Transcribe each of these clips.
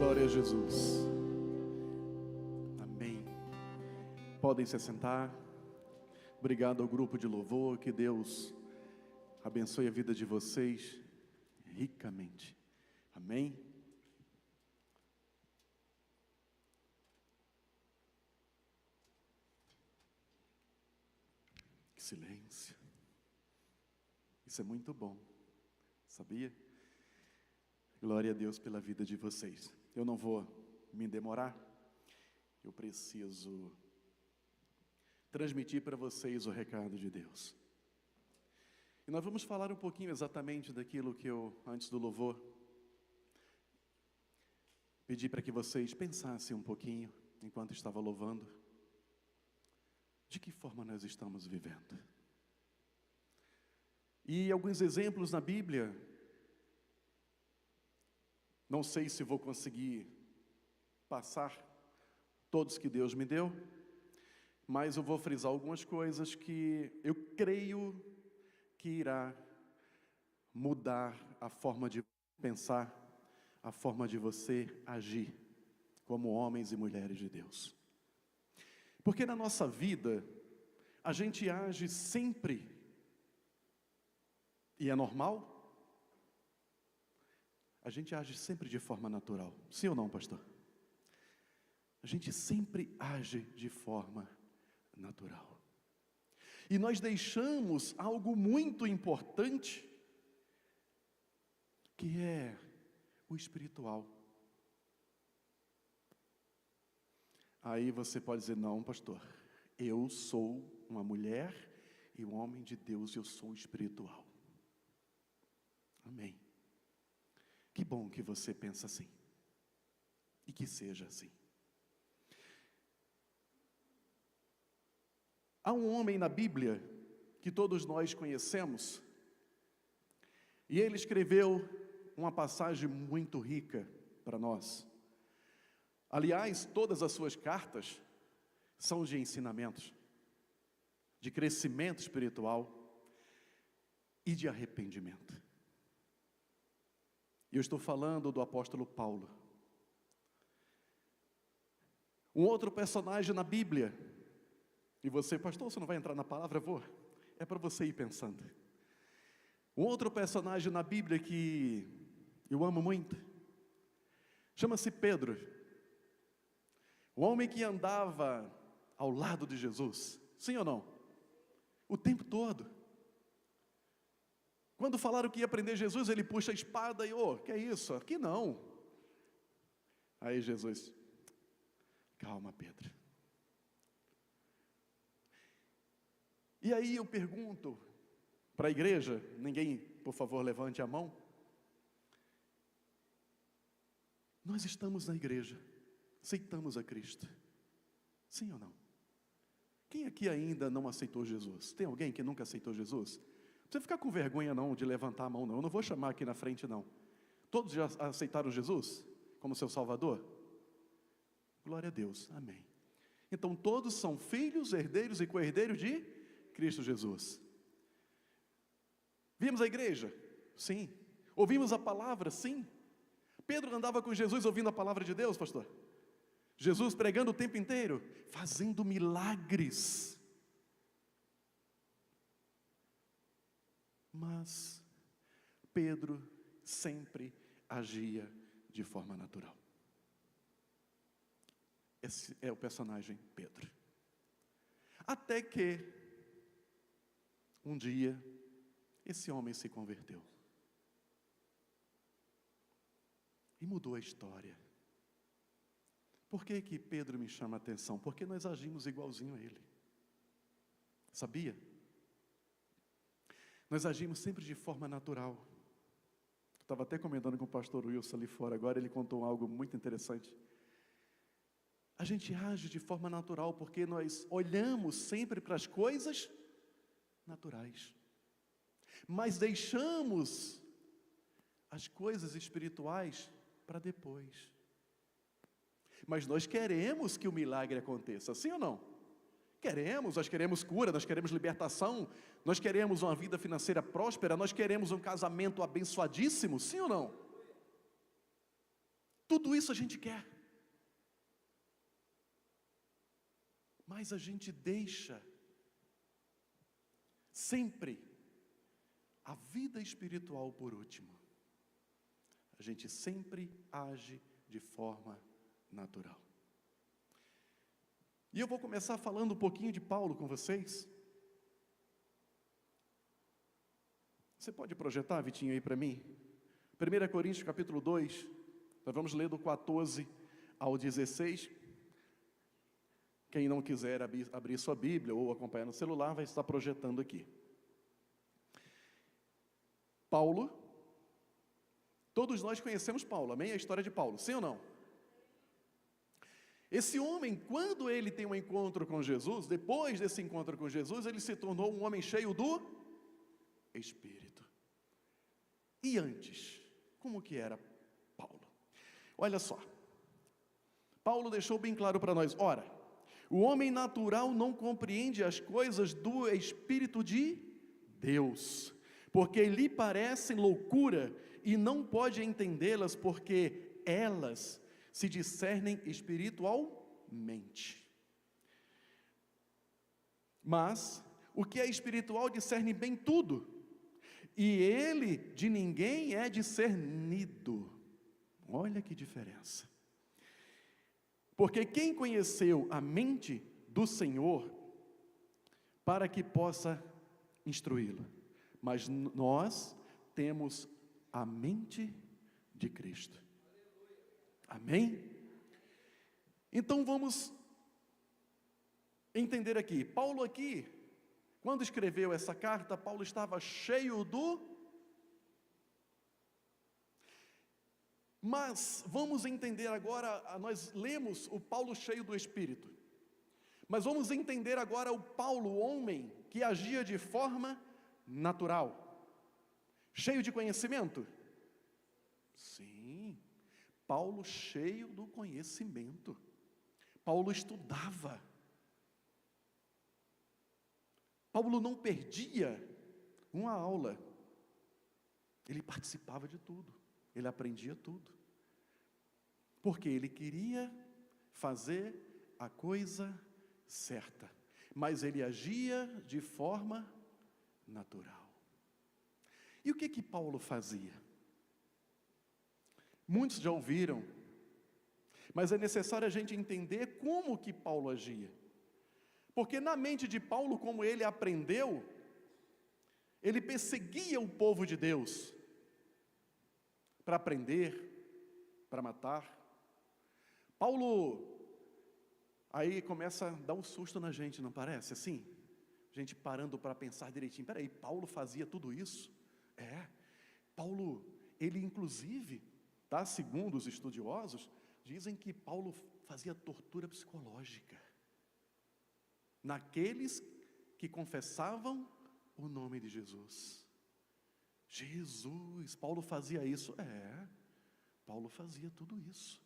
Glória a Jesus. Amém. Podem se assentar. Obrigado ao grupo de louvor. Que Deus abençoe a vida de vocês ricamente. Amém. Que silêncio. Isso é muito bom. Sabia? Glória a Deus pela vida de vocês. Eu não vou me demorar. Eu preciso transmitir para vocês o recado de Deus. E nós vamos falar um pouquinho exatamente daquilo que eu, antes do louvor, pedi para que vocês pensassem um pouquinho, enquanto estava louvando, de que forma nós estamos vivendo. E alguns exemplos na Bíblia. Não sei se vou conseguir passar todos que Deus me deu, mas eu vou frisar algumas coisas que eu creio que irá mudar a forma de pensar, a forma de você agir como homens e mulheres de Deus. Porque na nossa vida, a gente age sempre, e é normal, a gente age sempre de forma natural. Sim ou não, pastor? A gente sempre age de forma natural. E nós deixamos algo muito importante, que é o espiritual. Aí você pode dizer, não, pastor, eu sou uma mulher e um homem de Deus, eu sou espiritual. Amém. Que bom que você pensa assim, e que seja assim. Há um homem na Bíblia, que todos nós conhecemos, e ele escreveu uma passagem muito rica para nós. Aliás, todas as suas cartas são de ensinamentos, de crescimento espiritual e de arrependimento. Eu estou falando do apóstolo Paulo. Um outro personagem na Bíblia, e você, pastor, você não vai entrar na palavra? Eu vou. É para você ir pensando. Um outro personagem na Bíblia que eu amo muito, chama-se Pedro. O homem que andava ao lado de Jesus, sim ou não? O tempo todo. Quando falaram que ia prender Jesus, ele puxa a espada e, que é isso? Aqui não. Aí Jesus, calma, Pedro. E aí eu pergunto para a igreja, ninguém, por favor, levante a mão. Nós estamos na igreja, aceitamos a Cristo. Sim ou não? Quem aqui ainda não aceitou Jesus? Tem alguém que nunca aceitou Jesus? Não precisa ficar com vergonha não de levantar a mão não, eu não vou chamar aqui na frente não. Todos já aceitaram Jesus como seu Salvador? Glória a Deus, amém. Então todos são filhos, herdeiros e co-herdeiros de Cristo Jesus. Vimos a igreja? Sim. Ouvimos a palavra? Sim. Pedro andava com Jesus ouvindo a palavra de Deus, pastor? Jesus pregando o tempo inteiro, fazendo milagres. Mas Pedro sempre agia de forma natural. Esse é o personagem Pedro. Até que, um dia, esse homem se converteu. E mudou a história. Por que que Pedro me chama a atenção? Porque nós agimos igualzinho a ele. Sabia? Nós agimos sempre de forma natural. Estava até comentando com o pastor Wilson ali fora, agora ele contou algo muito interessante. A gente age de forma natural porque nós olhamos sempre para as coisas naturais. Mas deixamos as coisas espirituais para depois. Mas nós queremos que o milagre aconteça, sim ou não? Nós queremos cura, nós queremos libertação, nós queremos uma vida financeira próspera, nós queremos um casamento abençoadíssimo, sim ou não? Tudo isso a gente quer. Mas a gente deixa sempre a vida espiritual por último. A gente sempre age de forma natural. E eu vou começar falando um pouquinho de Paulo com vocês. Você pode projetar, Vitinho, aí para mim? 1 Coríntios capítulo 2, nós vamos ler do 14 ao 16. Quem não quiser abrir sua Bíblia ou acompanhar no celular, vai estar projetando aqui. Paulo, todos nós conhecemos Paulo, amém? A história de Paulo, sim ou não? Esse homem, quando ele tem um encontro com Jesus, depois desse encontro com Jesus, ele se tornou um homem cheio do Espírito. E antes, como que era Paulo? Olha só, Paulo deixou bem claro para nós, ora, o homem natural não compreende as coisas do Espírito de Deus, porque lhe parecem loucura e não pode entendê-las, porque elas se discernem espiritualmente. Mas o que é espiritual discerne bem tudo, e ele de ninguém é discernido. Olha que diferença. Porque quem conheceu a mente do Senhor para que possa instruí-lo? Mas nós temos a mente de Cristo. Amém? Então vamos entender aqui. Paulo aqui, quando escreveu essa carta, Paulo estava cheio do... Mas vamos entender agora, nós lemos o Paulo cheio do Espírito. Mas vamos entender agora o Paulo, homem, que agia de forma natural. Cheio de conhecimento? Sim. Paulo cheio do conhecimento. Paulo estudava. Paulo não perdia uma aula. Ele participava de tudo. Ele aprendia tudo. Porque ele queria fazer a coisa certa. Mas ele agia de forma natural. E o que Paulo fazia? Muitos já ouviram, mas é necessário a gente entender como que Paulo agia. Porque na mente de Paulo, como ele aprendeu, ele perseguia o povo de Deus para prender, para matar. Paulo, aí começa a dar um susto na gente, não parece assim? A gente parando para pensar direitinho, peraí, Paulo fazia tudo isso? Paulo, ele inclusive, tá, segundo os estudiosos, dizem que Paulo fazia tortura psicológica naqueles que confessavam o nome de Jesus. Jesus, Paulo fazia isso? Paulo fazia tudo isso.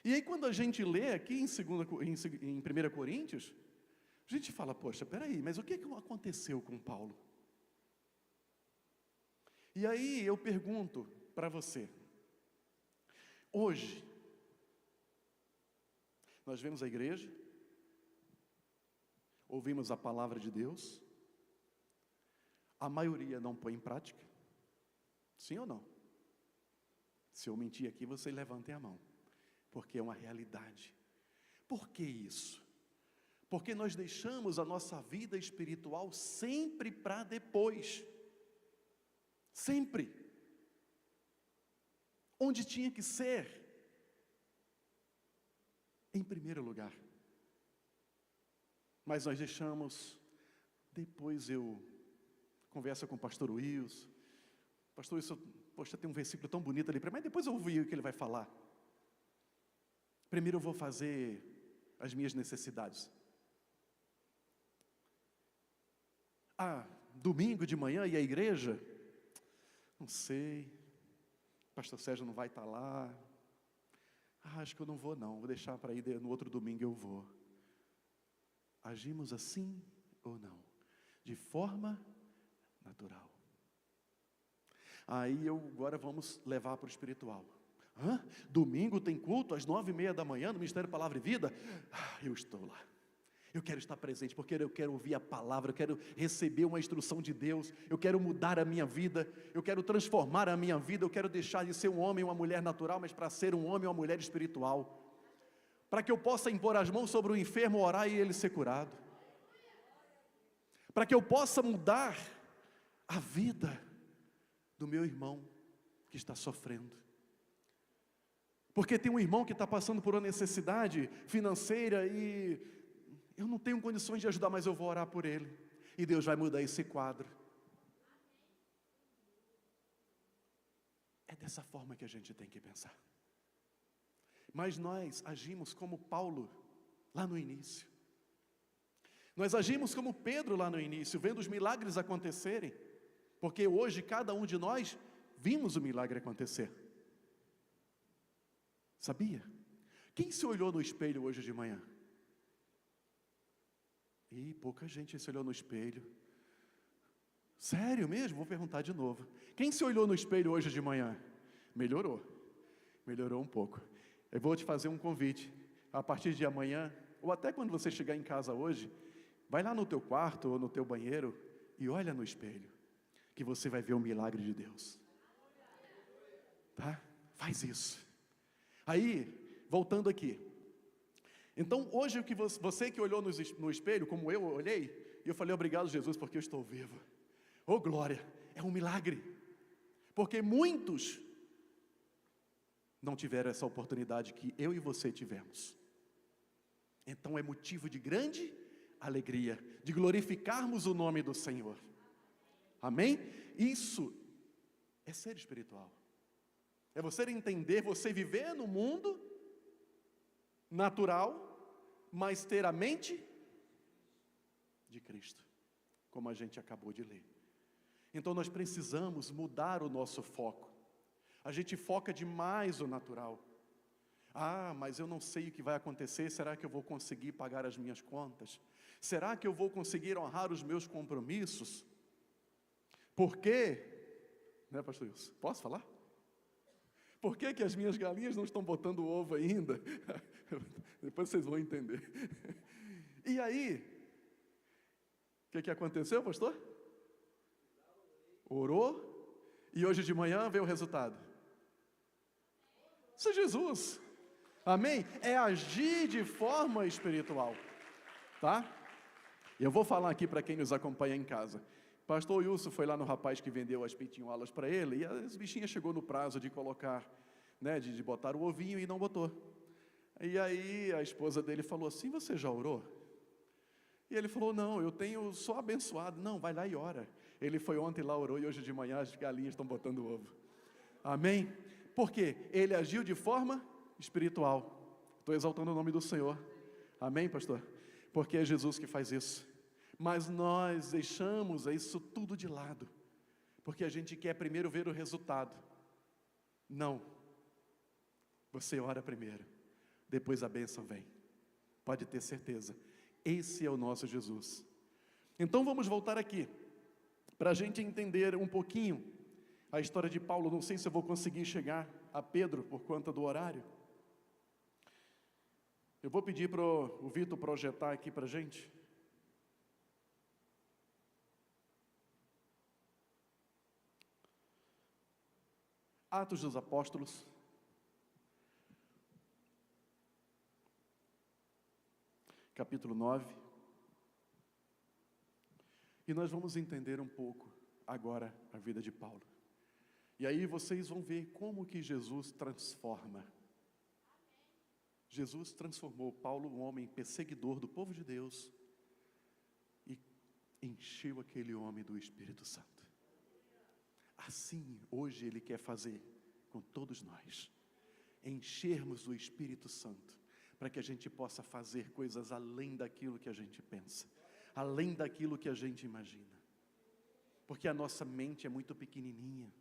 E aí quando a gente lê aqui em 1 Coríntios, a gente fala, poxa, peraí, mas o que aconteceu com Paulo? E aí eu pergunto para você, hoje, nós vemos a igreja, ouvimos a palavra de Deus, a maioria não põe em prática, sim ou não? Se eu mentir aqui, vocês levantem a mão, porque é uma realidade. Por que isso? Porque nós deixamos a nossa vida espiritual sempre para depois, sempre, onde tinha que ser, em primeiro lugar. Mas nós deixamos, depois eu converso com o pastor Wilson, pastor Wilson, poxa, tem um versículo tão bonito ali, mas depois eu vou ouvir o que ele vai falar. Primeiro eu vou fazer as minhas necessidades. Domingo de manhã e a igreja? Não sei, pastor Sérgio não vai estar lá, acho que eu não vou não, vou deixar para ir no outro domingo eu vou. Agimos assim ou não? De forma natural. Aí agora vamos levar para o espiritual. Domingo tem culto às 9h30 da manhã no Ministério Palavra e Vida? Eu estou lá. Eu quero estar presente, porque eu quero ouvir a palavra, eu quero receber uma instrução de Deus, eu quero mudar a minha vida, eu quero transformar a minha vida, eu quero deixar de ser um homem ou uma mulher natural, mas para ser um homem ou uma mulher espiritual, para que eu possa impor as mãos sobre o enfermo, orar e ele ser curado, para que eu possa mudar a vida do meu irmão que está sofrendo. Porque tem um irmão que está passando por uma necessidade financeira e eu não tenho condições de ajudar, mas eu vou orar por ele. E Deus vai mudar esse quadro. É dessa forma que a gente tem que pensar. Mas nós agimos como Paulo, lá no início. Nós agimos como Pedro lá no início, vendo os milagres acontecerem. Porque hoje cada um de nós vimos o milagre acontecer. Sabia? Quem se olhou no espelho hoje de manhã? E pouca gente se olhou no espelho. Sério mesmo? Vou perguntar de novo. Quem se olhou no espelho hoje de manhã? Melhorou. Melhorou um pouco. Eu vou te fazer um convite. A partir de amanhã, ou até quando você chegar em casa hoje, vai lá no teu quarto ou no teu banheiro e olha no espelho, que você vai ver o milagre de Deus. Tá? Faz isso. Aí, voltando aqui. Então, hoje, o que você que olhou no espelho, como eu olhei, e eu falei, obrigado, Jesus, porque eu estou vivo. Oh, glória, é um milagre. Porque muitos não tiveram essa oportunidade que eu e você tivemos. Então, é motivo de grande alegria, de glorificarmos o nome do Senhor. Amém? Isso é ser espiritual. É você entender, você viver no mundo natural, mas ter a mente de Cristo, como a gente acabou de ler. Então nós precisamos mudar o nosso foco. A gente foca demais o natural. Mas eu não sei o que vai acontecer, será que eu vou conseguir pagar as minhas contas? Será que eu vou conseguir honrar os meus compromissos? Por quê? Né, pastor Wilson? Posso falar? Por que as minhas galinhas não estão botando ovo ainda? Depois vocês vão entender. E aí, o que aconteceu, pastor? Orou, e hoje de manhã veio o resultado. Isso é Jesus. Amém? É agir de forma espiritual. Tá? E eu vou falar aqui para quem nos acompanha em casa. Pastor Wilson foi lá no rapaz que vendeu as pitinholas para ele, e as bichinhas chegou no prazo de colocar, né, de botar o ovinho e não botou. E aí a esposa dele falou assim, você já orou? E ele falou, não, eu tenho só abençoado. Não, vai lá e ora. Ele foi ontem lá, orou, e hoje de manhã as galinhas estão botando ovo. Amém? Por quê? Ele agiu de forma espiritual. Estou exaltando o nome do Senhor. Amém, pastor? Porque é Jesus que faz isso. Mas nós deixamos isso tudo de lado, porque a gente quer primeiro ver o resultado. Não. Você ora primeiro, depois a bênção vem. Pode ter certeza. Esse é o nosso Jesus. Então vamos voltar aqui, para a gente entender um pouquinho a história de Paulo. Não sei se eu vou conseguir chegar a Pedro por conta do horário. Eu vou pedir para o Vitor projetar aqui para a gente. Atos dos Apóstolos, capítulo 9, e nós vamos entender um pouco agora a vida de Paulo, e aí vocês vão ver como que Jesus transforma. Jesus transformou Paulo, um homem perseguidor do povo de Deus, e encheu aquele homem do Espírito Santo. Assim, hoje Ele quer fazer com todos nós, enchermos do Espírito Santo, para que a gente possa fazer coisas além daquilo que a gente pensa, além daquilo que a gente imagina, porque a nossa mente é muito pequenininha,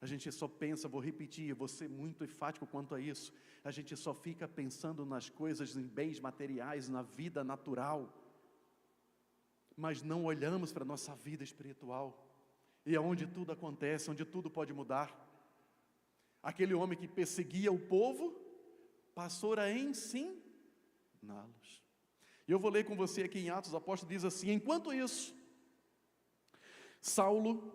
a gente só pensa, vou repetir, vou ser muito enfático quanto a isso, a gente só fica pensando nas coisas, em bens materiais, na vida natural, mas não olhamos para a nossa vida espiritual, e é onde tudo acontece, onde tudo pode mudar. aquele homem que perseguia o povo, passou a ensiná-los. E eu vou ler com você aqui em Atos, o apóstolo diz assim: enquanto isso, Saulo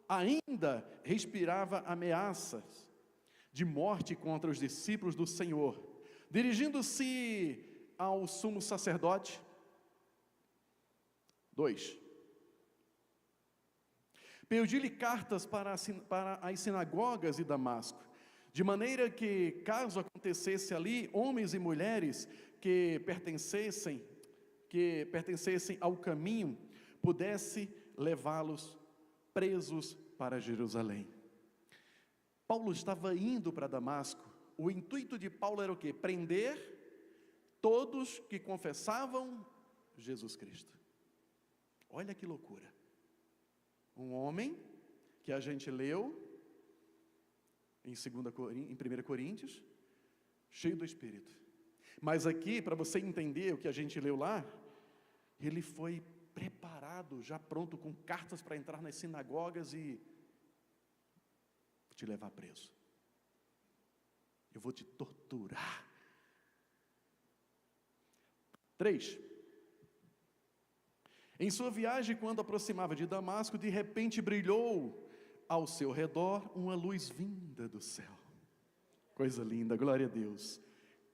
ainda respirava ameaças de morte contra os discípulos do Senhor. Dirigindo-se ao sumo sacerdote, 2, pediu-lhe cartas para as sinagogas de Damasco, de maneira que, caso acontecesse ali, homens e mulheres que pertencessem ao caminho, pudesse levá-los presos para Jerusalém. Paulo estava indo para Damasco. O intuito de Paulo era o quê? Prender todos que confessavam Jesus Cristo. Olha que loucura. Um homem que a gente leu em 1 Coríntios, cheio do Espírito. Mas aqui, para você entender o que a gente leu lá, ele foi preparado, já pronto, com cartas para entrar nas sinagogas e te levar preso. Eu vou te torturar. 3. Em sua viagem, quando aproximava de Damasco, de repente brilhou ao seu redor uma luz vinda do céu. Coisa linda, glória a Deus.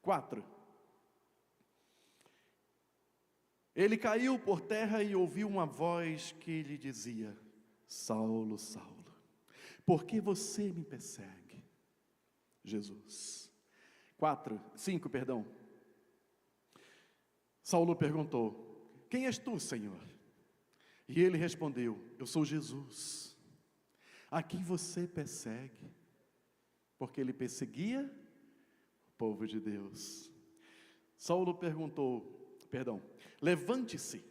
4. Ele caiu por terra e ouviu uma voz que lhe dizia: Saulo, Saulo, por que você me persegue? Jesus. 5. Saulo perguntou: quem és tu, Senhor? E ele respondeu: eu sou Jesus, a quem você persegue. Porque ele perseguia o povo de Deus. Saulo levante-se,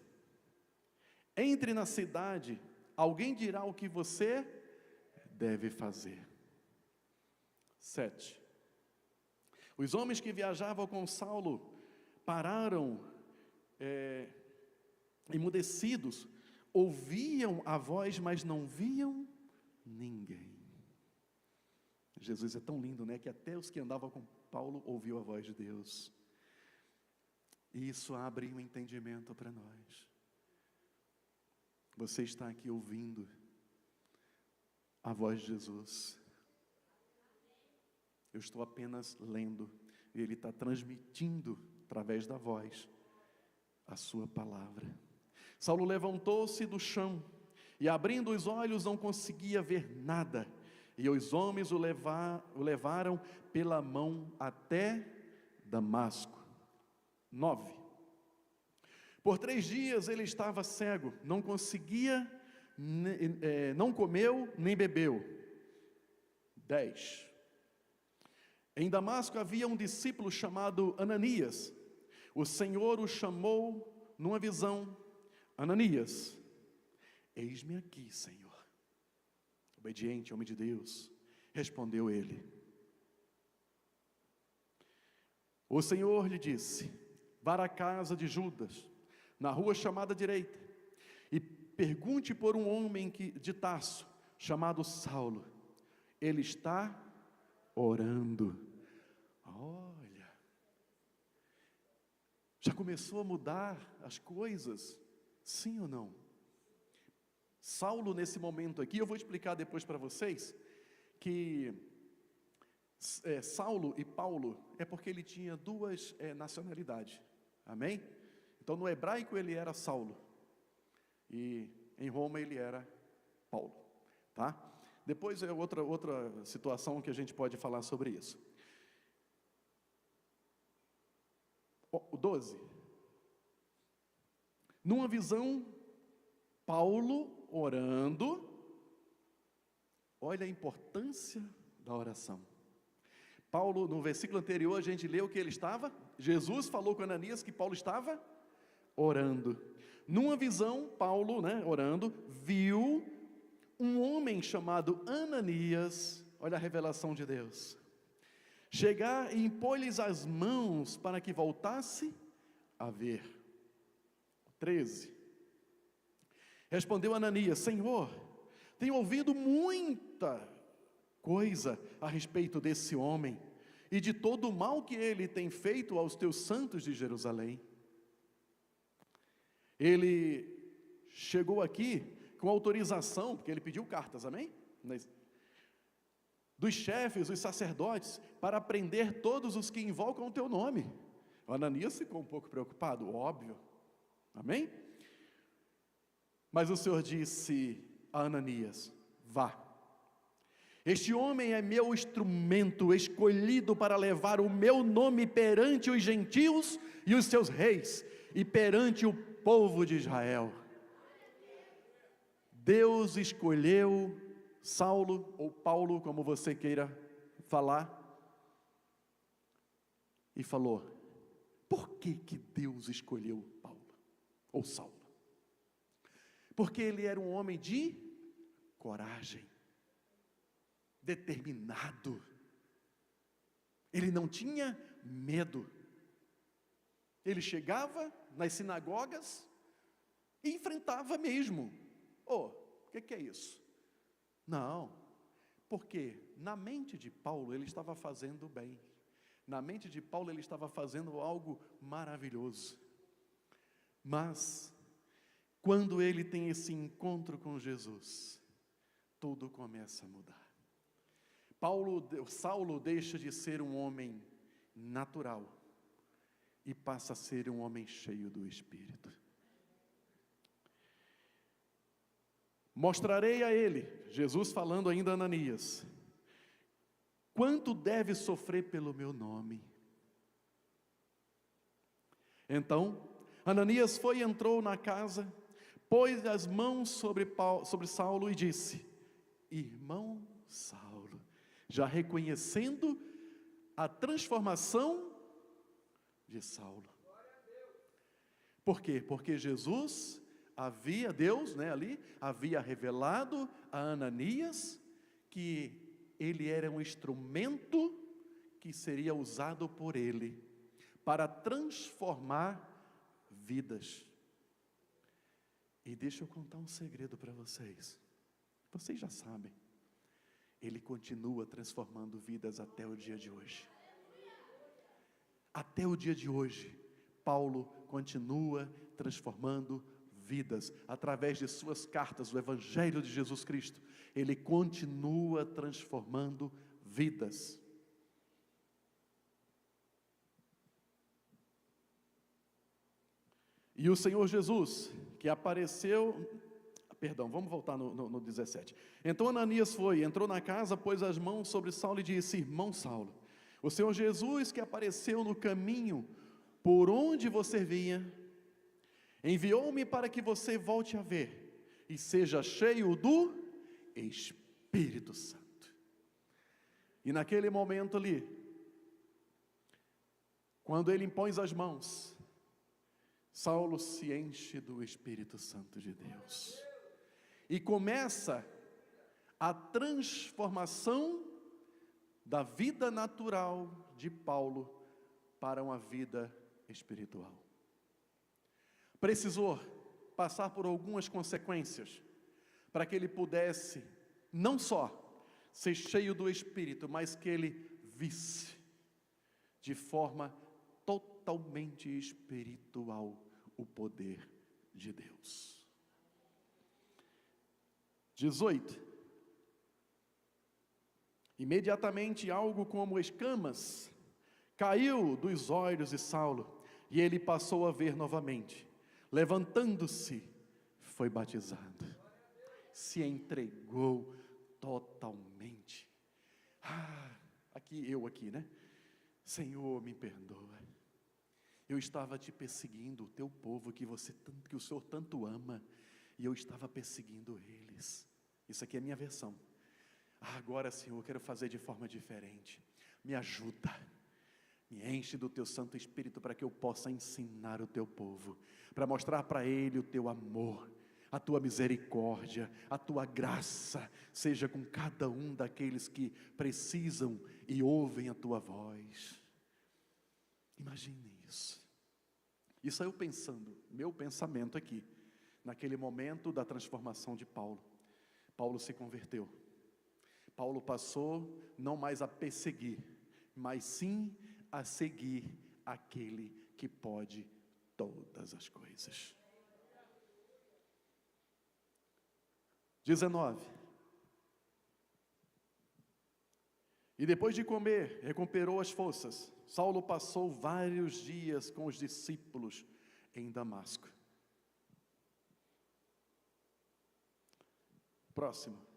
entre na cidade, alguém dirá o que você deve fazer. 7. Os homens que viajavam com Saulo pararam emudecidos, ouviam a voz, mas não viam ninguém. Jesus é tão lindo, né? Que até os que andavam com Paulo ouviu a voz de Deus. E isso abre um entendimento para nós. Você está aqui ouvindo a voz de Jesus. Eu estou apenas lendo, e Ele está transmitindo, através da voz, a sua palavra. Saulo levantou-se do chão, e abrindo os olhos não conseguia ver nada, e os homens o levaram pela mão até Damasco. 9. Por 3 dias ele estava cego, não conseguia, não comeu nem bebeu. 10. Em Damasco havia um discípulo chamado Ananias. O Senhor o chamou numa visão: Ananias. Eis-me aqui, Senhor. Obediente, homem de Deus, respondeu ele. O Senhor lhe disse: vá à casa de Judas, na rua chamada direita, e pergunte por um homem de Tarso, chamado Saulo. Ele está orando. Olha, já começou a mudar as coisas, sim ou não? Saulo, nesse momento aqui, eu vou explicar depois para vocês, que Saulo e Paulo, é porque ele tinha 2 nacionalidades, amém? Então no hebraico ele era Saulo, e em Roma ele era Paulo, tá? Depois é outra situação que a gente pode falar sobre isso. O 12. Numa visão, Paulo orando, olha a importância da oração. Paulo, no versículo anterior, a gente leu que ele estava, Jesus falou com Ananias que Paulo estava orando. Numa visão, Paulo, orando, viu um homem chamado Ananias, olha a revelação de Deus, chegar e impor-lhes as mãos para que voltasse a ver. 13. Respondeu Ananias: Senhor, tenho ouvido muita coisa a respeito desse homem e de todo o mal que ele tem feito aos teus santos de Jerusalém. Ele chegou aqui com autorização, porque ele pediu cartas, amém? Dos chefes, os sacerdotes, para prender todos os que invocam o teu nome. O Ananias ficou um pouco preocupado, óbvio, amém? Mas o Senhor disse a Ananias: vá. Este homem é meu instrumento escolhido para levar o meu nome perante os gentios e os seus reis, e perante o povo de Israel. Deus escolheu Saulo, ou Paulo, como você queira falar, e falou: por que Deus escolheu Paulo, ou Saulo? Porque ele era um homem de coragem, determinado, ele não tinha medo, ele chegava nas sinagogas e enfrentava mesmo. O que é isso? Não, porque na mente de Paulo ele estava fazendo bem, na mente de Paulo ele estava fazendo algo maravilhoso, mas quando ele tem esse encontro com Jesus, tudo começa a mudar. Saulo deixa de ser um homem natural e passa a ser um homem cheio do Espírito. Mostrarei a ele, Jesus falando ainda a Ananias, quanto deve sofrer pelo meu nome. Então, Ananias foi e entrou na casa, pôs as mãos sobre Saulo e disse: irmão Saulo, já reconhecendo a transformação de Saulo. Por quê? Porque Deus havia revelado a Ananias que ele era um instrumento que seria usado por ele para transformar vidas. E deixa eu contar um segredo para vocês. Vocês já sabem. Ele continua transformando vidas até o dia de hoje. Até o dia de hoje, Paulo continua transformando vidas, através de suas cartas, o Evangelho de Jesus Cristo, ele continua transformando vidas. E o Senhor Jesus, que apareceu, vamos voltar no 17. Então Ananias entrou na casa, pôs as mãos sobre Saulo e disse: irmão Saulo, o Senhor Jesus que apareceu no caminho, por onde você vinha, enviou-me para que você volte a ver, e seja cheio do Espírito Santo. E naquele momento ali, quando ele impõe as mãos, Saulo se enche do Espírito Santo de Deus, e começa a transformação da vida natural de Paulo para uma vida espiritual. Precisou passar por algumas consequências para que ele pudesse não só ser cheio do Espírito, mas que ele visse de forma totalmente espiritual o poder de Deus. 18. Imediatamente algo como escamas caiu dos olhos de Saulo, e ele passou a ver novamente. Levantando-se, foi batizado, se entregou totalmente. Aqui, né? Senhor, me perdoa. Eu estava te perseguindo, o teu povo que o Senhor tanto ama, e eu estava perseguindo eles. Isso aqui é a minha versão. Agora, Senhor, eu quero fazer de forma diferente. Me ajuda. Me enche do teu Santo Espírito para que eu possa ensinar o teu povo, para mostrar para ele o teu amor, a tua misericórdia, a tua graça, seja com cada um daqueles que precisam e ouvem a tua voz. Imagine isso. E saiu pensando, meu pensamento aqui, naquele momento da transformação de Paulo. Paulo se converteu. Paulo passou não mais a perseguir, mas sim a seguir aquele que pode todas as coisas. 19. E depois de comer, recuperou as forças. Saulo passou vários dias com os discípulos em Damasco. Próximo.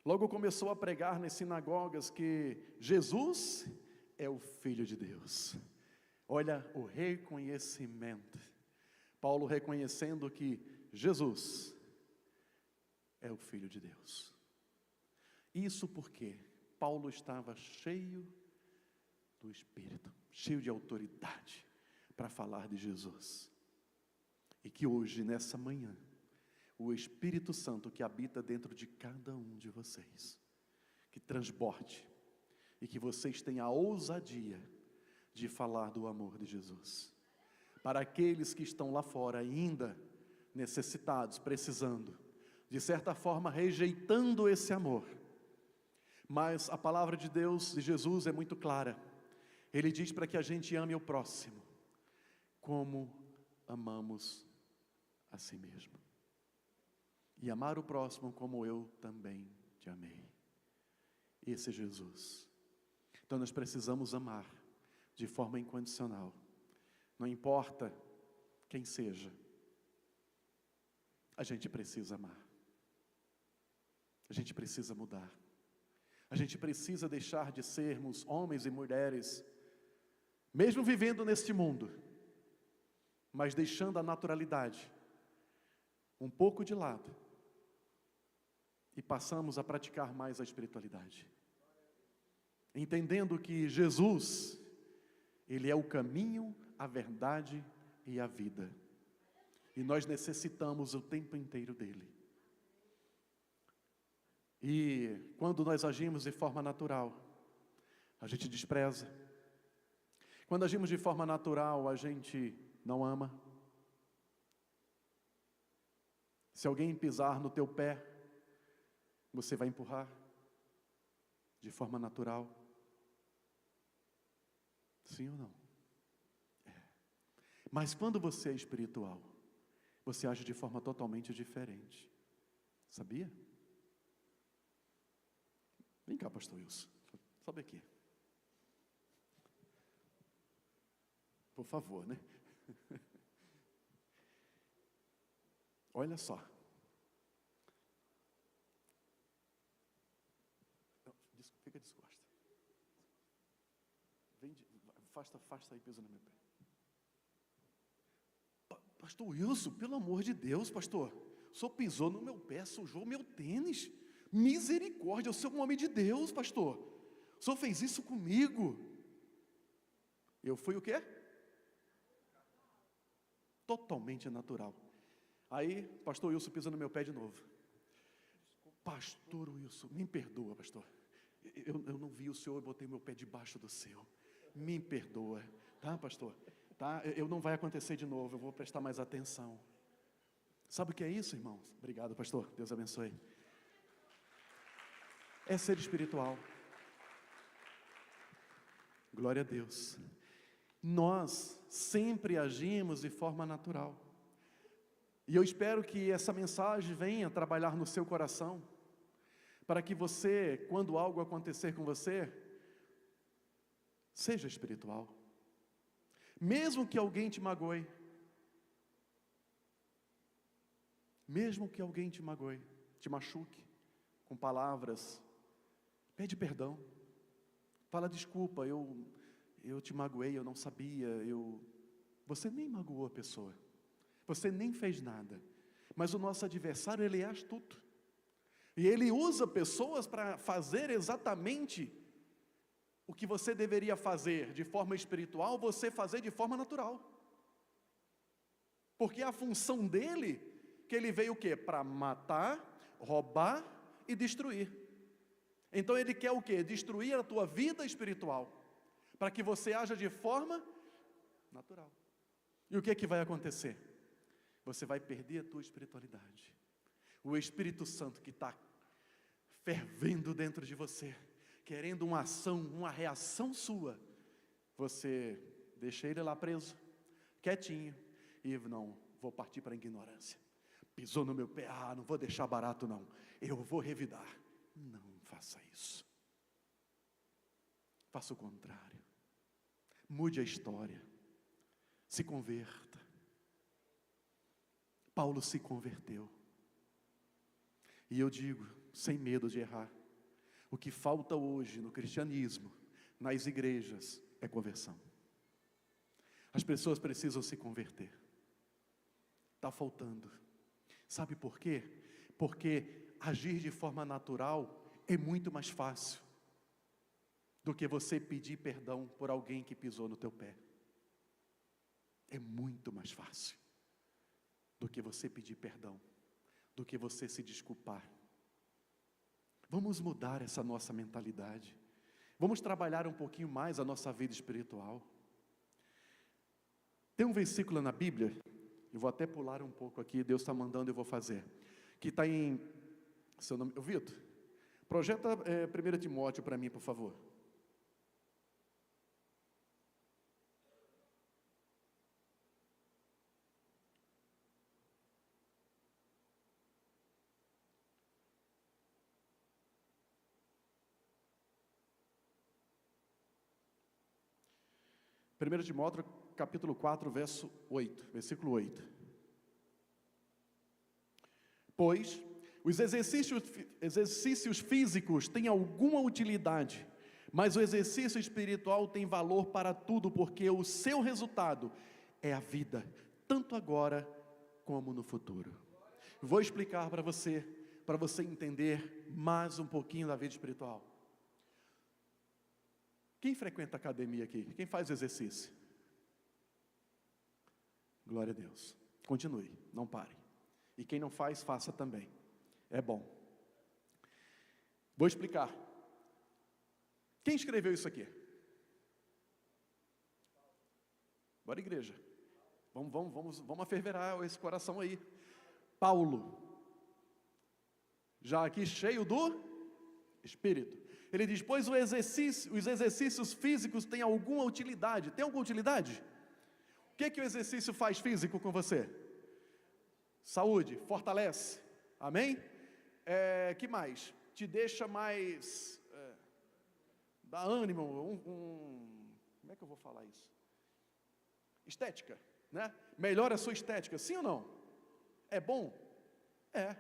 Logo começou a pregar nas sinagogas que Jesus é o Filho de Deus. Olha o reconhecimento. Paulo reconhecendo que Jesus é o Filho de Deus. Isso porque Paulo estava cheio do Espírito, cheio de autoridade para falar de Jesus. E que hoje, nessa manhã, o Espírito Santo que habita dentro de cada um de vocês, que transborde, e que vocês tenham a ousadia de falar do amor de Jesus. Para aqueles que estão lá fora ainda necessitados, precisando, de certa forma rejeitando esse amor. Mas a palavra de Deus, de Jesus, é muito clara. Ele diz para que a gente ame o próximo, como amamos a si mesmo. E amar o próximo como eu também te amei. Esse é Jesus. Então nós precisamos amar de forma incondicional. Não importa quem seja, a gente precisa amar. A gente precisa mudar. A gente precisa deixar de sermos homens e mulheres, mesmo vivendo neste mundo, mas deixando a naturalidade um pouco de lado, e passamos a praticar mais a espiritualidade, entendendo que Jesus, Ele é o caminho, a verdade e a vida, e nós necessitamos o tempo inteiro dEle. E quando nós agimos de forma natural, a gente despreza. Quando agimos de forma natural, a gente não ama. Se alguém pisar no teu pé, você vai empurrar de forma natural? Sim ou não? É. Mas quando você é espiritual, você age de forma totalmente diferente. Sabia? Vem cá, pastor Wilson. Sobe aqui. Por favor, né? Olha só. Fica descosta. Afasta aí, pisa no meu pé. Pastor Wilson, pelo amor de Deus, pastor. O senhor pisou no meu pé, sujou meu tênis. Misericórdia, eu sou um homem de Deus, pastor. O senhor fez isso comigo. Eu fui o quê? Totalmente natural. Aí, pastor Wilson pisa no meu pé de novo. Pastor Wilson, me perdoa, pastor. Eu não vi o senhor, eu botei meu pé debaixo do seu. Me perdoa, tá, pastor? Tá? Eu não vai acontecer de novo, eu vou prestar mais atenção. Sabe o que é isso, irmãos? Obrigado, pastor. Deus abençoe. É ser espiritual. Glória a Deus. Nós sempre agimos de forma natural. E eu espero que essa mensagem venha trabalhar no seu coração, para que você, quando algo acontecer com você, seja espiritual. Mesmo que alguém te magoe, mesmo que alguém te magoe, te machuque, com palavras, pede perdão, fala desculpa, eu te magoei, eu não sabia, você nem magoou a pessoa, você nem fez nada, mas o nosso adversário, ele é astuto, e ele usa pessoas para fazer exatamente o que você deveria fazer de forma espiritual, você fazer de forma natural, porque a função dele, que ele veio o quê? Para matar, roubar e destruir. Então ele quer o quê? Destruir a tua vida espiritual, para que você haja de forma natural. E o que é que vai acontecer? Você vai perder a tua espiritualidade. O Espírito Santo que está fervendo dentro de você, querendo uma ação, uma reação sua, você deixa ele lá preso, quietinho, e não, vou partir para a ignorância. Pisou no meu pé, não vou deixar barato não, eu vou revidar. Não faça isso. Faça o contrário. Mude a história. Se converta. Paulo se converteu. E eu digo, sem medo de errar, o que falta hoje no cristianismo, nas igrejas, é conversão. As pessoas precisam se converter. Está faltando. Sabe por quê? Porque agir de forma natural é muito mais fácil do que você pedir perdão por alguém que pisou no teu pé. É muito mais fácil do que você pedir perdão, do que você se desculpar. Vamos mudar essa nossa mentalidade. Vamos trabalhar um pouquinho mais a nossa vida espiritual. Tem um versículo na Bíblia, eu vou até pular um pouco aqui, Deus está mandando, eu vou fazer, que está em, seu nome, Vitor, projeta 1 Timóteo para mim, por favor. 1 Timóteo, capítulo 4, versículo 8. Pois os exercícios físicos têm alguma utilidade, mas o exercício espiritual tem valor para tudo, porque o seu resultado é a vida, tanto agora como no futuro. Vou explicar para você entender mais um pouquinho da vida espiritual. Quem frequenta a academia aqui? Quem faz exercício? Glória a Deus. Continue, não pare. E quem não faz, faça também. É bom. Vou explicar. Quem escreveu isso aqui? Bora, igreja. Vamos aferverar esse coração aí. Paulo. Já aqui cheio do Espírito. Ele diz, pois os exercícios físicos têm alguma utilidade. Tem alguma utilidade? O que o exercício faz físico com você? Saúde, fortalece. Amém? Que mais? Te deixa mais... dá ânimo. Como é que eu vou falar isso? Estética, né? Melhora a sua estética, sim ou não? É bom? É.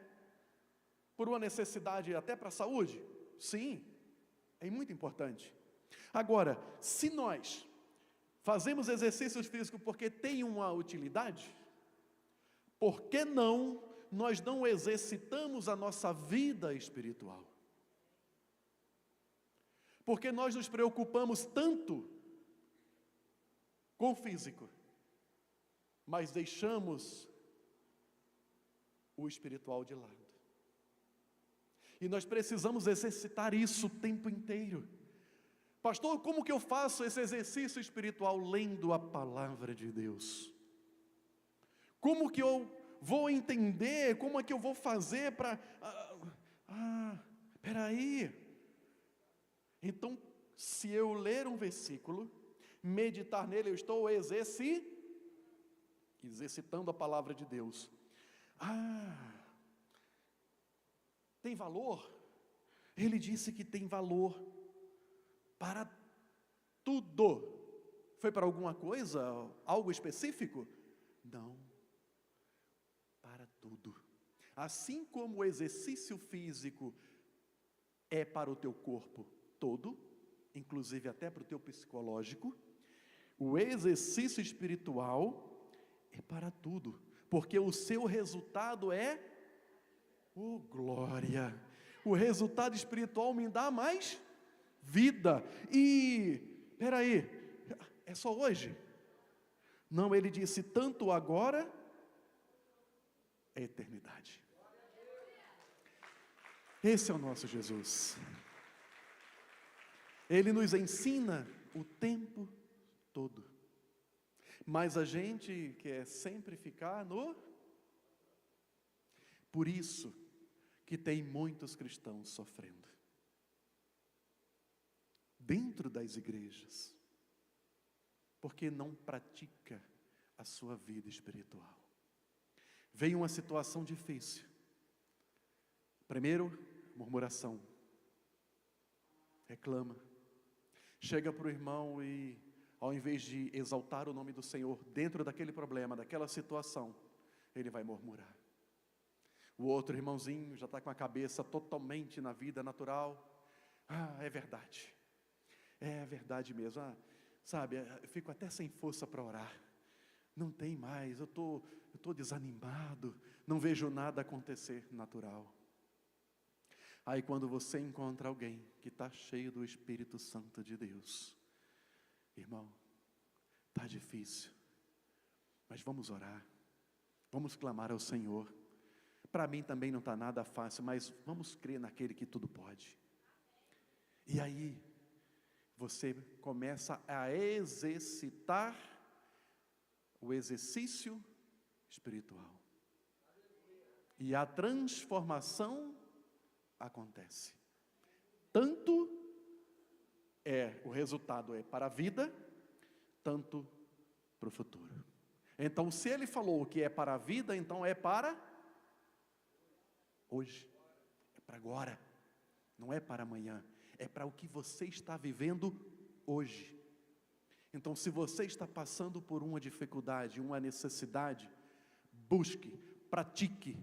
Por uma necessidade até para a saúde? Sim. É muito importante. Agora, se nós fazemos exercícios físicos porque tem uma utilidade, por que nós não exercitamos a nossa vida espiritual? Porque nós nos preocupamos tanto com o físico, mas deixamos o espiritual de lado. E nós precisamos exercitar isso o tempo inteiro. Pastor, como que eu faço esse exercício espiritual? Lendo a palavra de Deus. Como que eu vou entender? Como é que eu vou fazer para... peraí. Então, se eu ler um versículo, meditar nele, eu estou exercitando a palavra de Deus. Tem valor? Ele disse que tem valor para tudo. Foi para alguma coisa? Algo específico? Não. Para tudo. Assim como o exercício físico é para o teu corpo todo, inclusive até para o teu psicológico, o exercício espiritual é para tudo, porque o seu resultado é... Oh, glória! O resultado espiritual me dá mais vida. E, peraí, é só hoje? Não, ele disse, tanto agora, é eternidade. Esse é o nosso Jesus. Ele nos ensina o tempo todo. Mas a gente quer sempre ficar no... Por isso, que tem muitos cristãos sofrendo dentro das igrejas, porque não pratica a sua vida espiritual. Vem uma situação difícil. Primeiro, murmuração. Reclama. Chega para o irmão e, ao invés de exaltar o nome do Senhor dentro daquele problema, daquela situação, ele vai murmurar. O outro irmãozinho já está com a cabeça totalmente na vida natural. É verdade. É verdade mesmo. Sabe, eu fico até sem força para orar. Não tem mais, eu tô desanimado, não vejo nada acontecer natural. Aí quando você encontra alguém que está cheio do Espírito Santo de Deus, irmão, está difícil, mas vamos orar, vamos clamar ao Senhor. Para mim também não está nada fácil, mas vamos crer naquele que tudo pode. E aí, você começa a exercitar o exercício espiritual. E a transformação acontece. Tanto o resultado é para a vida, tanto para o futuro. Então, se ele falou que é para a vida, então é para hoje. É para agora. Não é para amanhã. É para o que você está vivendo hoje. Então, se você está passando por uma dificuldade, uma necessidade, busque, pratique,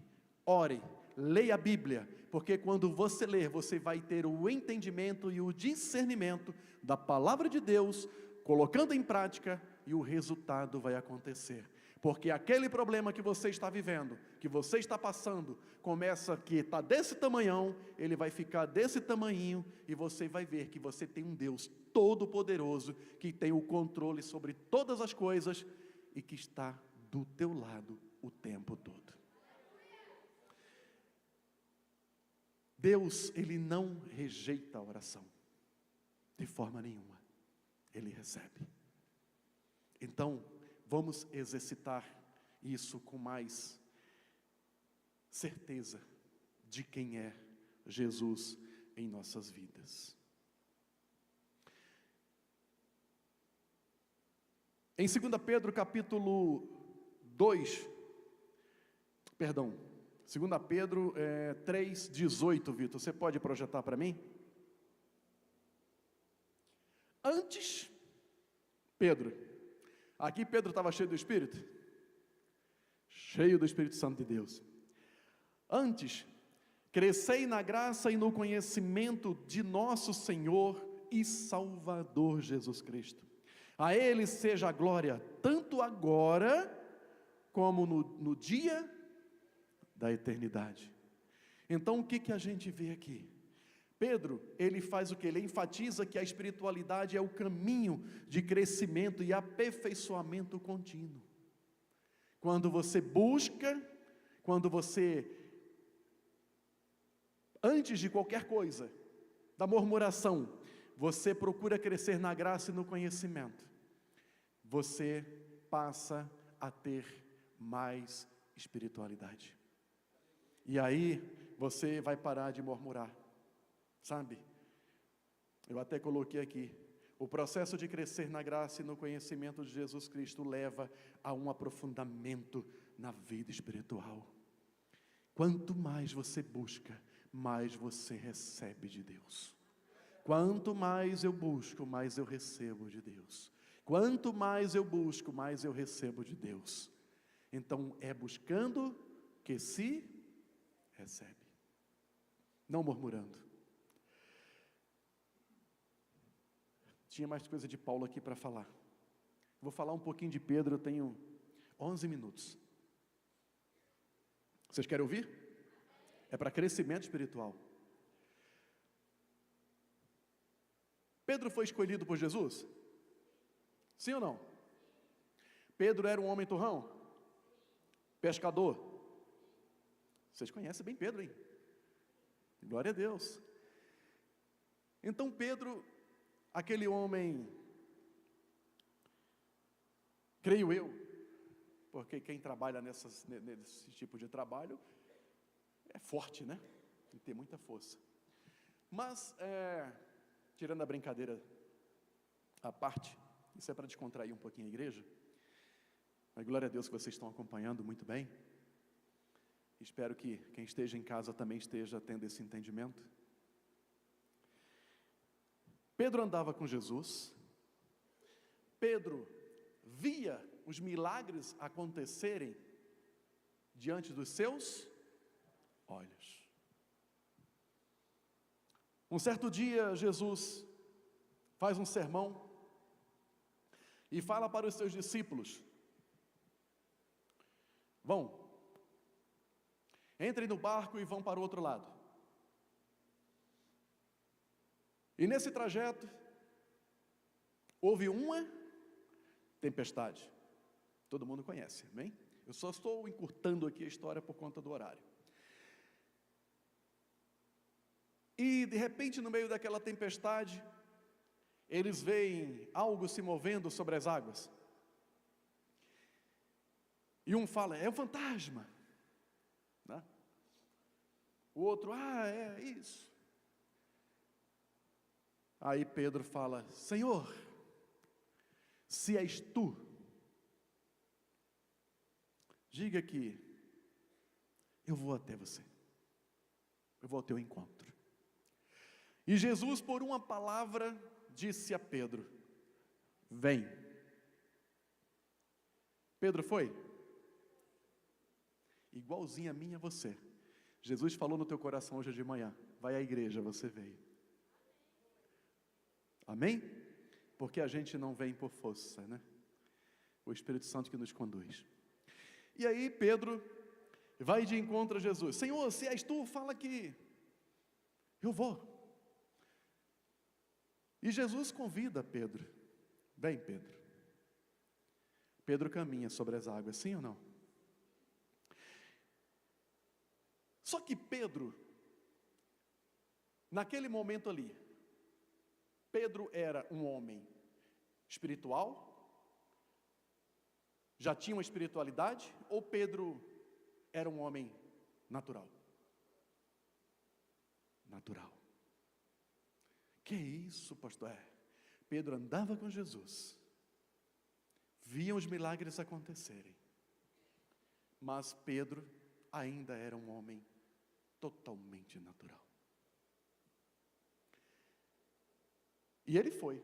ore, leia a Bíblia, porque quando você ler, você vai ter o entendimento e o discernimento da palavra de Deus, colocando em prática, e o resultado vai acontecer. Porque aquele problema que você está vivendo, que você está passando, começa que está desse tamanhão, ele vai ficar desse tamanhinho, e você vai ver que você tem um Deus todo-poderoso, que tem o controle sobre todas as coisas, e que está do teu lado o tempo todo. Deus, Ele não rejeita a oração, de forma nenhuma, Ele recebe. Então, vamos exercitar isso com mais certeza de quem é Jesus em nossas vidas. Em 2 Pedro capítulo 2, 2 Pedro 3,18, Vitor, você pode projetar para mim? Antes, Pedro, aqui Pedro estava cheio do Espírito? Cheio do Espírito Santo de Deus. Antes, crescei na graça e no conhecimento de nosso Senhor e Salvador Jesus Cristo. A Ele seja a glória, tanto agora, como no dia da eternidade. Então, o que a gente vê aqui? Pedro, ele faz o que? Ele enfatiza que a espiritualidade é o caminho de crescimento e aperfeiçoamento contínuo. Quando você busca, antes de qualquer coisa, da murmuração, você procura crescer na graça e no conhecimento, você passa a ter mais espiritualidade. E aí, você vai parar de murmurar. Sabe, eu até coloquei aqui, o processo de crescer na graça e no conhecimento de Jesus Cristo leva a um aprofundamento na vida espiritual. Quanto mais você busca, mais você recebe de Deus. Quanto mais eu busco, mais eu recebo de Deus. Quanto mais eu busco, mais eu recebo de Deus. Então, é buscando que se recebe, não murmurando. Tinha mais coisa de Paulo aqui para falar. Vou falar um pouquinho de Pedro, eu tenho 11 minutos. Vocês querem ouvir? É para crescimento espiritual. Pedro foi escolhido por Jesus? Sim ou não? Pedro era um homem turrão? Pescador? Vocês conhecem bem Pedro, hein? Glória a Deus. Então Pedro, aquele homem, creio eu, porque quem trabalha nesse tipo de trabalho é forte, né? Tem que ter muita força. Mas, tirando a brincadeira à parte, isso é para descontrair um pouquinho a igreja, mas glória a Deus que vocês estão acompanhando muito bem. Espero que quem esteja em casa também esteja tendo esse entendimento. Pedro andava com Jesus, Pedro via os milagres acontecerem diante dos seus olhos. Um certo dia, Jesus faz um sermão e fala para os seus discípulos: entrem no barco e vão para o outro lado. E nesse trajeto, houve uma tempestade. Todo mundo conhece, amém? Eu só estou encurtando aqui a história por conta do horário. E de repente, no meio daquela tempestade, eles veem algo se movendo sobre as águas. E um fala: é um fantasma, né? O outro: é isso. Aí Pedro fala: Senhor, se és tu, diga que eu vou até você, eu vou ao teu encontro. E Jesus, por uma palavra, disse a Pedro: vem. Pedro foi? Igualzinho a mim e a você. Jesus falou no teu coração hoje de manhã: vai à igreja, você veio. Amém? Porque a gente não vem por força, né? O Espírito Santo que nos conduz. E aí Pedro vai de encontro a Jesus: Senhor, se és tu, fala que eu vou. E Jesus convida Pedro: vem, Pedro. Pedro caminha sobre as águas, sim ou não? Só que Pedro, naquele momento ali, Pedro era um homem espiritual, já tinha uma espiritualidade, ou Pedro era um homem natural? Natural. Que isso, pastor? Pedro andava com Jesus, via os milagres acontecerem, mas Pedro ainda era um homem totalmente natural. E ele foi.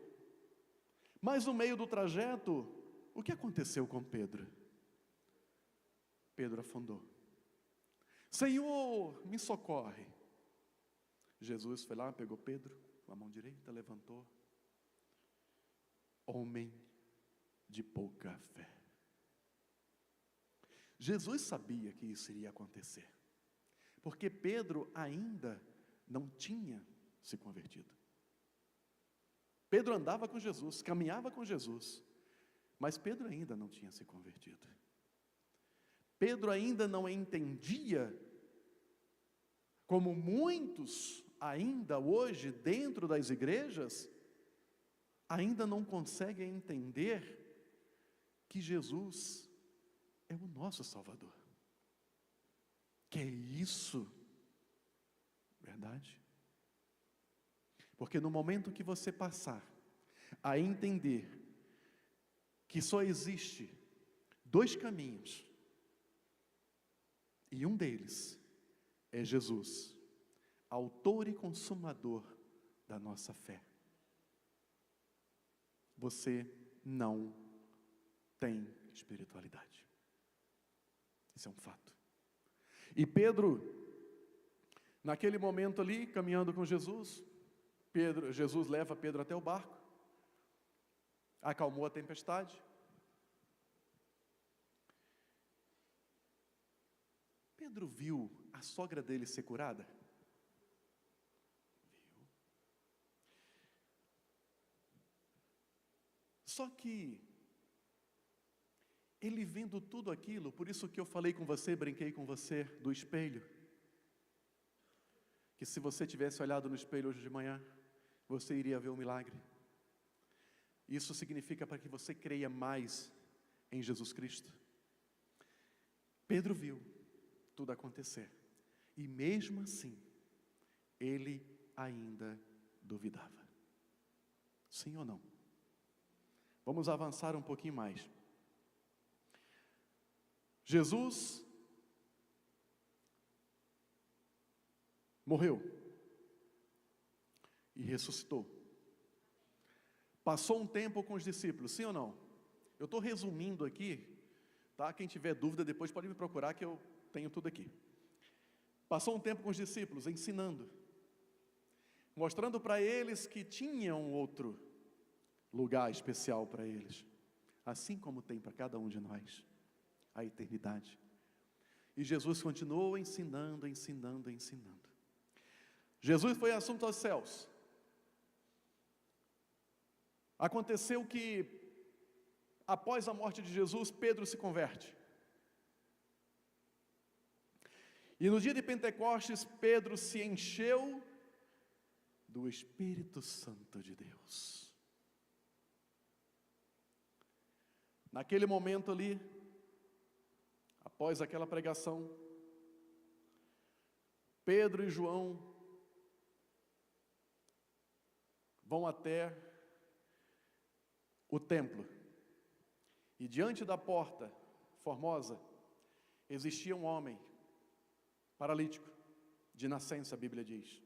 Mas no meio do trajeto, o que aconteceu com Pedro? Pedro afundou. Senhor, me socorre. Jesus foi lá, pegou Pedro com a mão direita, levantou. Homem de pouca fé. Jesus sabia que isso iria acontecer, porque Pedro ainda não tinha se convertido. Pedro andava com Jesus, caminhava com Jesus, mas Pedro ainda não tinha se convertido. Pedro ainda não entendia, como muitos ainda hoje dentro das igrejas, ainda não conseguem entender que Jesus é o nosso Salvador. Que é isso? Verdade? Porque no momento que você passar a entender que só existe dois caminhos, e um deles é Jesus, autor e consumador da nossa fé, você não tem espiritualidade. Isso é um fato. E Pedro, naquele momento ali, caminhando com Jesus, Jesus leva Pedro até o barco, acalmou a tempestade. Pedro viu a sogra dele ser curada? Viu. Só que ele vendo tudo aquilo, por isso que eu falei com você, brinquei com você do espelho, que se você tivesse olhado no espelho hoje de manhã, você iria ver o milagre. Isso significa para que você creia mais em Jesus Cristo. Pedro viu tudo acontecer, e mesmo assim, ele ainda duvidava. Sim ou não? Vamos avançar um pouquinho mais. Jesus morreu e ressuscitou. Passou um tempo com os discípulos, sim ou não? Eu estou resumindo aqui, tá? Quem tiver dúvida depois pode me procurar que eu tenho tudo aqui. Passou um tempo com os discípulos, ensinando, mostrando para eles que tinham outro lugar especial para eles, assim como tem para cada um de nós, a eternidade. E Jesus continuou ensinando. Jesus foi assunto aos céus. Aconteceu que, após a morte de Jesus, Pedro se converte. E no dia de Pentecostes, Pedro se encheu do Espírito Santo de Deus. Naquele momento ali, após aquela pregação, Pedro e João vão até o templo. E diante da porta formosa, existia um homem paralítico, de nascença, a Bíblia diz.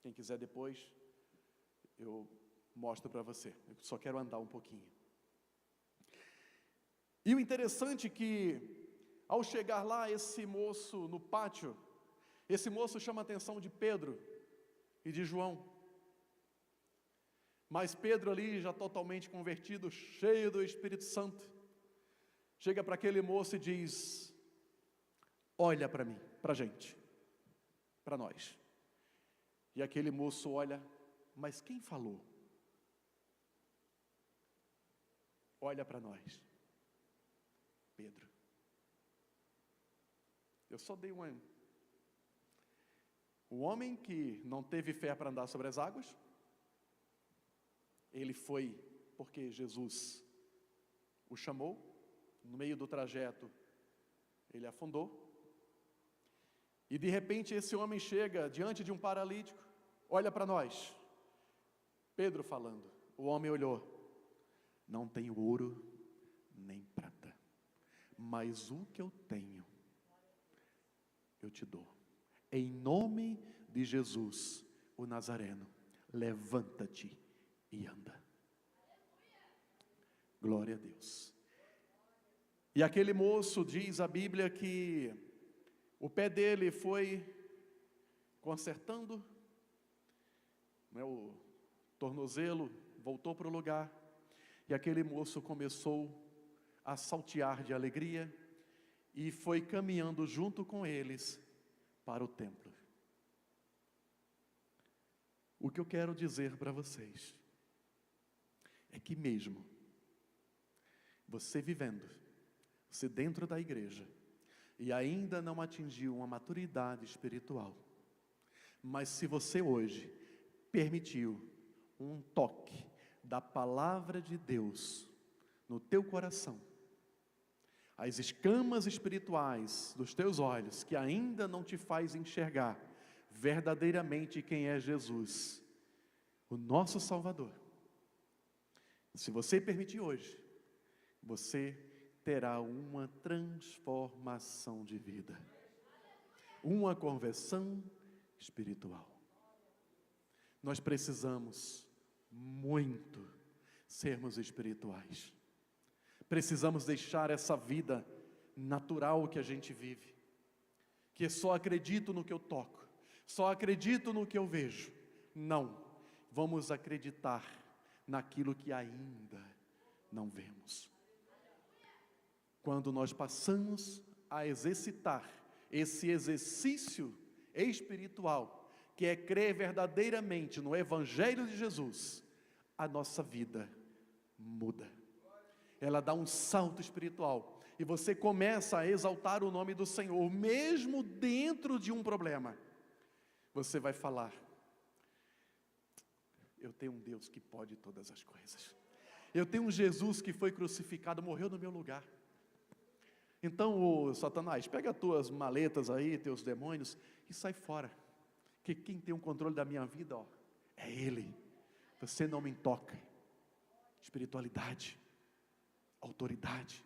Quem quiser depois, eu mostro para você. Eu só quero andar um pouquinho. E o interessante é que, ao chegar lá, esse moço no pátio, esse moço chama a atenção de Pedro e de João. Mas Pedro ali, já totalmente convertido, cheio do Espírito Santo, chega para aquele moço e diz: olha para mim, para a gente, para nós. E aquele moço olha: mas quem falou? Olha para nós. Pedro. Eu só dei uma... O homem que não teve fé para andar sobre as águas, ele foi porque Jesus o chamou. No meio do trajeto, ele afundou. E de repente esse homem chega diante de um paralítico, olha para nós. Pedro falando. O homem olhou: não tenho ouro nem prata, mas o que eu tenho, eu te dou. Em nome de Jesus, o Nazareno, levanta-te e anda. Glória a Deus. E aquele moço, diz a Bíblia, que o pé dele foi consertando, o tornozelo voltou para o lugar, e aquele moço começou a saltear de alegria, e foi caminhando junto com eles para o templo. O que eu quero dizer para vocês é que mesmo você vivendo, você dentro da igreja, e ainda não atingiu uma maturidade espiritual, mas se você hoje permitiu um toque da palavra de Deus no teu coração, as escamas espirituais dos teus olhos, que ainda não te faz enxergar verdadeiramente quem é Jesus, o nosso Salvador, se você permitir hoje, você terá uma transformação de vida, uma conversão espiritual. Nós precisamos muito sermos espirituais. Precisamos deixar essa vida natural que a gente vive, que só acredito no que eu toco, só acredito no que eu vejo. Não, vamos acreditar naquilo que ainda não vemos. Quando nós passamos a exercitar esse exercício espiritual, que é crer verdadeiramente no Evangelho de Jesus, a nossa vida muda. Ela dá um salto espiritual, e você começa a exaltar o nome do Senhor, mesmo dentro de um problema. Você vai falar: eu tenho um Deus que pode todas as coisas. Eu tenho um Jesus que foi crucificado, morreu no meu lugar. Então, Satanás, pega as tuas maletas aí, teus demônios, e sai fora. Porque quem tem o controle da minha vida, é Ele. Você não me toca. Espiritualidade, autoridade,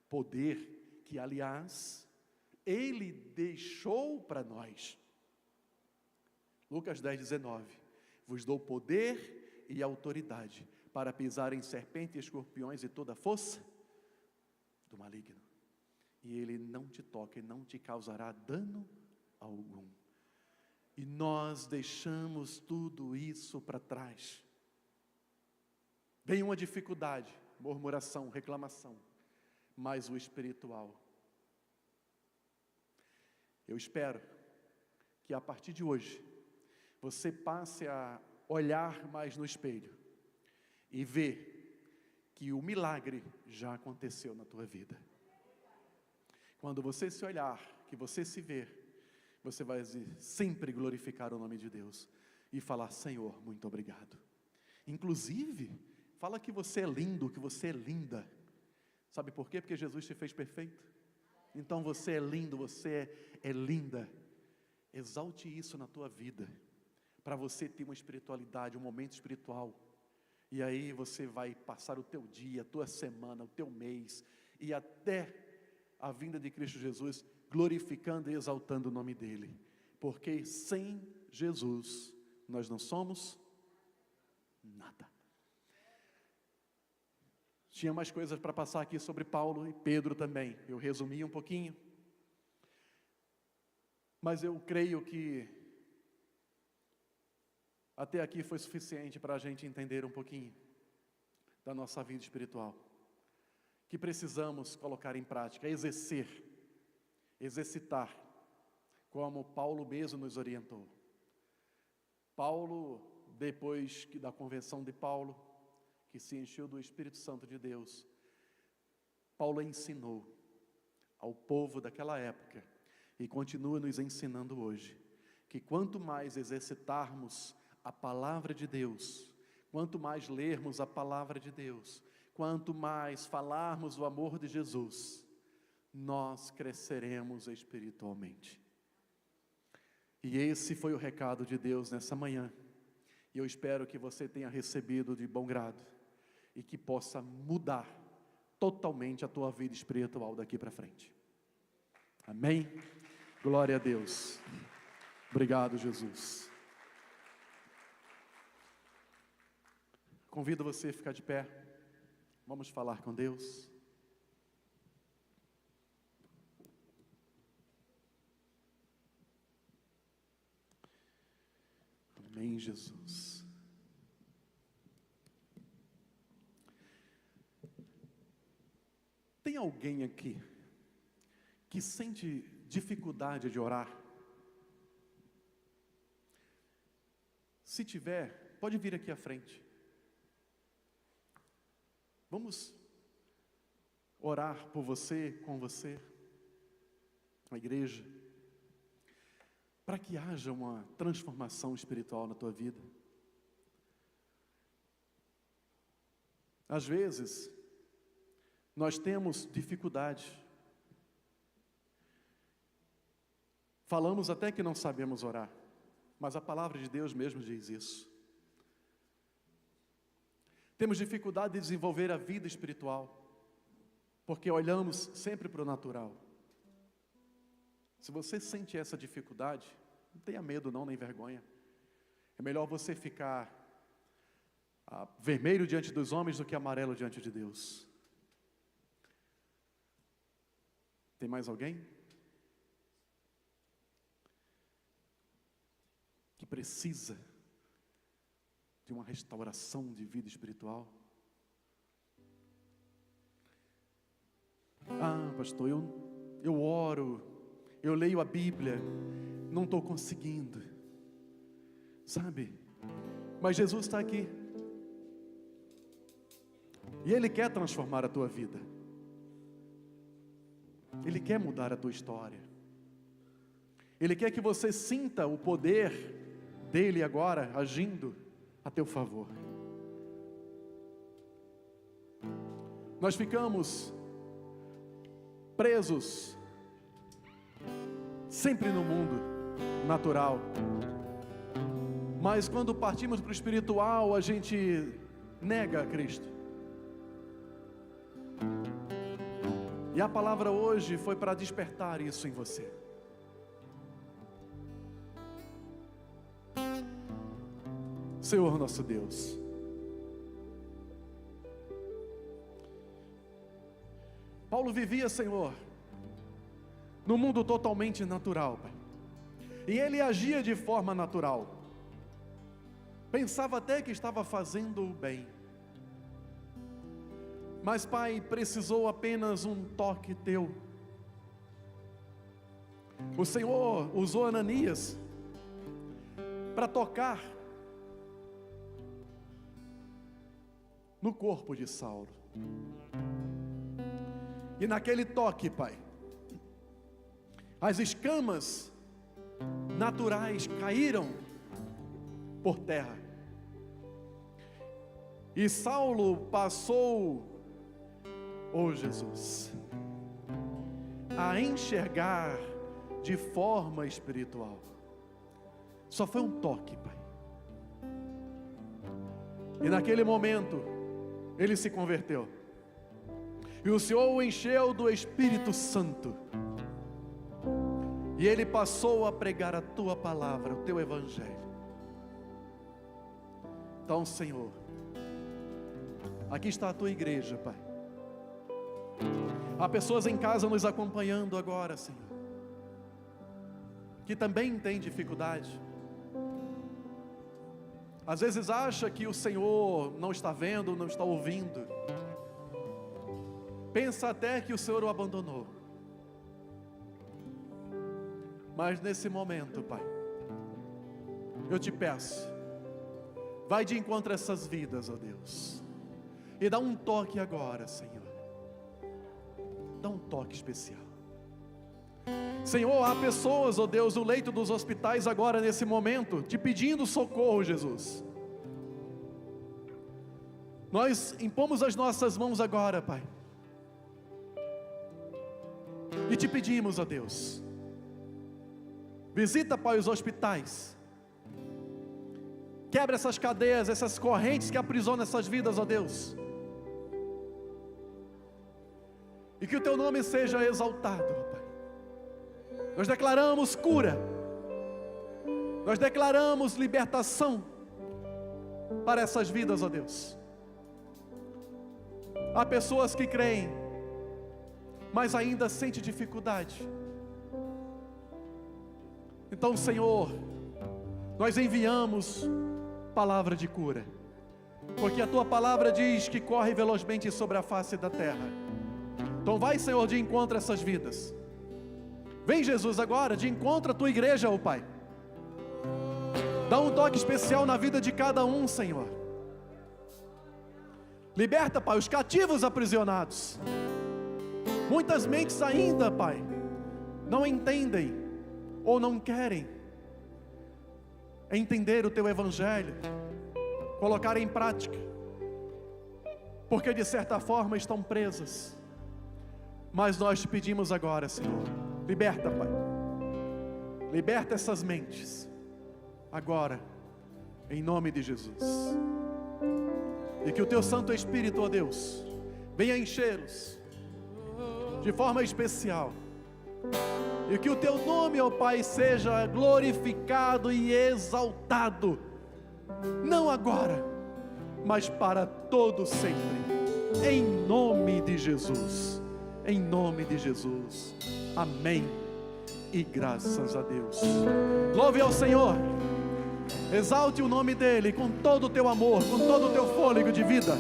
poder, que aliás, Ele deixou para nós. Lucas 10:19, vos dou poder e autoridade para pisar em serpentes e escorpiões e toda a força do maligno. E ele não te toca e não te causará dano algum. E nós deixamos tudo isso para trás. Vem uma dificuldade, murmuração, reclamação, mas o espiritual. Eu espero que a partir de hoje, você passe a olhar mais no espelho e ver que o milagre já aconteceu na tua vida. Quando você se olhar, que você se ver, você vai sempre glorificar o nome de Deus e falar: Senhor, muito obrigado. Inclusive, fala que você é lindo, que você é linda. Sabe por quê? Porque Jesus te fez perfeito. Então você é lindo, você é linda. Exalte isso na tua vida, para você ter uma espiritualidade, um momento espiritual. E aí você vai passar o teu dia, a tua semana, o teu mês, e até a vinda de Cristo Jesus, glorificando e exaltando o nome dEle. Porque sem Jesus, nós não somos nada. Tinha mais coisas para passar aqui sobre Paulo e Pedro também. Eu resumi um pouquinho. Mas eu creio que até aqui foi suficiente para a gente entender um pouquinho da nossa vida espiritual, que precisamos colocar em prática, exercitar, como Paulo mesmo nos orientou. Paulo, depois da conversão de Paulo, que se encheu do Espírito Santo de Deus, Paulo ensinou ao povo daquela época, e continua nos ensinando hoje, que quanto mais exercitarmos a palavra de Deus, quanto mais lermos a palavra de Deus, quanto mais falarmos o amor de Jesus, nós cresceremos espiritualmente. E esse foi o recado de Deus nessa manhã, e eu espero que você tenha recebido de bom grado, e que possa mudar totalmente a tua vida espiritual daqui para frente. Amém? Glória a Deus. Obrigado, Jesus. Convido você a ficar de pé. Vamos falar com Deus. Amém, Jesus. Tem alguém aqui que sente dificuldade de orar? Se tiver, pode vir aqui à frente. Vamos orar por você, com você, na igreja, para que haja uma transformação espiritual na tua vida. Às vezes, nós temos dificuldade. Falamos até que não sabemos orar, mas a palavra de Deus mesmo diz isso. Temos dificuldade de desenvolver a vida espiritual, porque olhamos sempre para o natural. Se você sente essa dificuldade, não tenha medo não, nem vergonha. É melhor você ficar vermelho diante dos homens do que amarelo diante de Deus. Tem mais alguém que precisa de uma restauração de vida espiritual? Pastor, eu oro, eu leio a Bíblia, não estou conseguindo, sabe? Mas Jesus está aqui, e Ele quer transformar a tua vida, Ele quer mudar a tua história, Ele quer que você sinta o poder dEle agora agindo a teu favor. Nós ficamos presos sempre no mundo natural, Mas quando partimos para o espiritual, a gente nega a Cristo. E a palavra hoje foi para despertar isso em você. Senhor nosso Deus, Paulo vivia, Senhor, num mundo totalmente natural, Pai. E ele agia de forma natural. Pensava até que estava fazendo o bem. Mas, Pai, precisou apenas um toque teu. O Senhor usou Ananias para tocar no corpo de Saulo. E naquele toque, Pai, as escamas naturais caíram por terra. E Saulo passou, oh Jesus, a enxergar de forma espiritual. Só foi um toque, Pai. E naquele momento, ele se converteu. E o Senhor o encheu do Espírito Santo. E ele passou a pregar a tua palavra, o teu evangelho. Então, Senhor, aqui está a tua igreja, Pai. Há pessoas em casa nos acompanhando agora, Senhor, que também têm dificuldade. Às vezes acha que o Senhor não está vendo, não está ouvindo. Pensa até que o Senhor o abandonou. Mas nesse momento, Pai, eu te peço, vai de encontro a essas vidas, ó Deus, e dá um toque agora, Senhor. Dá um toque especial. Senhor, há pessoas, ó Deus, no leito dos hospitais agora, nesse momento, te pedindo socorro, Jesus. Nós impomos as nossas mãos agora, Pai, e te pedimos, ó Deus, visita, Pai, os hospitais. Quebra essas cadeias, essas correntes que aprisionam essas vidas, ó Deus. E que o teu nome seja exaltado, ó Pai. Nós declaramos cura. Nós declaramos libertação para essas vidas, ó Deus. Há pessoas que creem, mas ainda sente dificuldade. Então, Senhor, nós enviamos palavra de cura, porque a tua palavra diz que corre velozmente sobre a face da terra. Então vai, Senhor, de encontro a essas vidas. Vem, Jesus, agora de encontro a tua igreja, ó Pai. Dá um toque especial na vida de cada um, Senhor. Liberta, Pai, os cativos aprisionados. Muitas mentes ainda, Pai, não entendem ou não querem entender o teu evangelho, colocar em prática, porque de certa forma estão presas. Mas nós te pedimos agora, Senhor, liberta, Pai, liberta essas mentes agora, em nome de Jesus. E que o teu Santo Espírito, ó Deus, venha encher-os de forma especial. E que o teu nome, ó Pai, seja glorificado e exaltado, não agora, mas para todo sempre, em nome de Jesus. Em nome de Jesus, amém, e graças a Deus. Louve ao Senhor, exalte o nome dEle com todo o teu amor, com todo o teu fôlego de vida,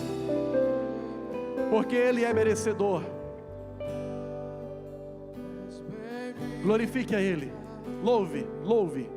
porque Ele é merecedor. Glorifique a Ele, louve, louve.